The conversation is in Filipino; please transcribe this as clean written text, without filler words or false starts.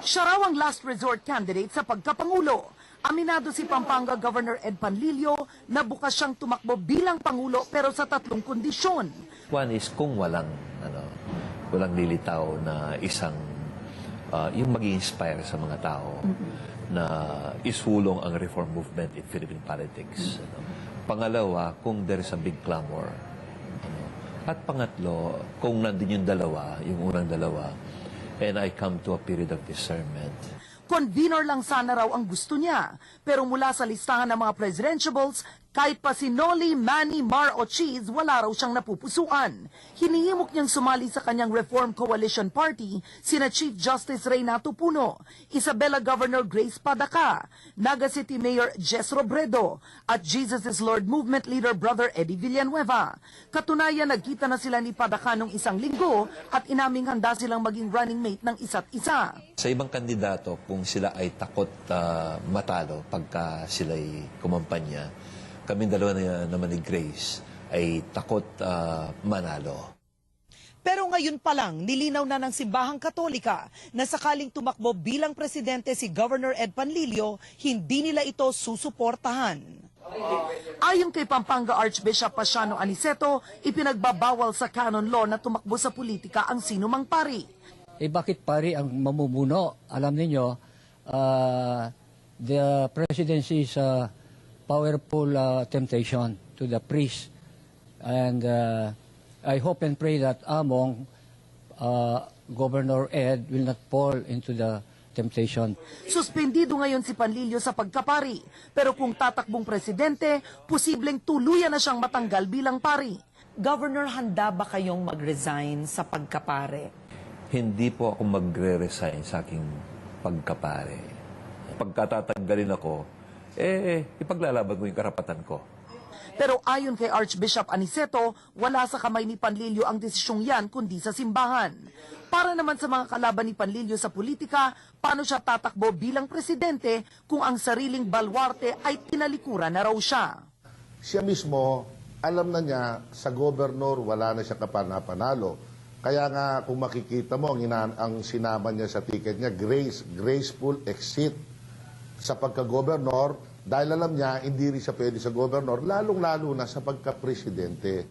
Siya raw ang last resort candidate sa pagkapangulo. Aminado si Pampanga Governor Ed Panlilio na bukas siyang tumakbo bilang pangulo pero sa tatlong kondisyon. One is kung walang lilitaw na isang yung mag-i-inspire sa mga tao na isulong ang reform movement in Philippine politics. Pangalawa, kung there is a big clamor. At pangatlo, kung nandun yung dalawa, yung unang dalawa, and I come to a period of discernment. Convener lang sana raw ang gusto niya. Pero mula sa listahan ng mga presidentiables, kahit pa si Noli, Manny, Mar o Cheese, wala raw siyang napupusuan. Hinihimok niyang sumali sa kanyang Reform Coalition Party sina Chief Justice Reynato Puno, Isabela Governor Grace Padaka, Naga City Mayor Jess Robredo, at Jesus is Lord Movement Leader Brother Eddie Villanueva. Katunayan, nagkita na sila ni Padaka noong isang linggo at inaming handa silang maging running mate ng isa't isa. Sa ibang kandidato, kung sila ay takot matalo pagka sila'y kumampanya, kami dalawa naman ni Grace ay takot manalo. Pero ngayon pa lang, nilinaw na ng Simbahang Katolika na sakaling tumakbo bilang presidente si Governor Ed Panlilio, hindi nila ito susuportahan. Ayon kay Pampanga Archbishop Pasiano Aniceto, ipinagbabawal sa canon law na tumakbo sa politika ang sinumang pari. Bakit pari ang mamumuno? Alam niyo, the presidency is a powerful temptation to the priest. And I hope and pray that among Governor Ed will not fall into the temptation. Suspendido ngayon si Panlilio sa pagkapari. Pero kung tatakbong presidente, posibleng tuluyan na siyang matanggal bilang pari. Governor, handa ba kayong mag-resign sa pagkapare? Hindi po ako magre-resign sa aking pagkapare. Pagkatatanggalin ako, ipaglalaban ko yung karapatan ko. Pero ayon kay Archbishop Aniceto, wala sa kamay ni Panlilio ang desisyong yan kundi sa simbahan. Para naman sa mga kalaban ni Panlilio sa politika, paano siya tatakbo bilang presidente kung ang sariling balwarte ay tinalikuran na raw siya? Siya mismo, alam na niya sa gobernur wala na siya kapanapanalo. Kaya nga kung makikita mo, ang sinama niya sa ticket niya, graceful exit sa pagka-gobernor, dahil alam niya hindi rin siya pwede sa gobernor, lalong-lalo na sa pagka-presidente.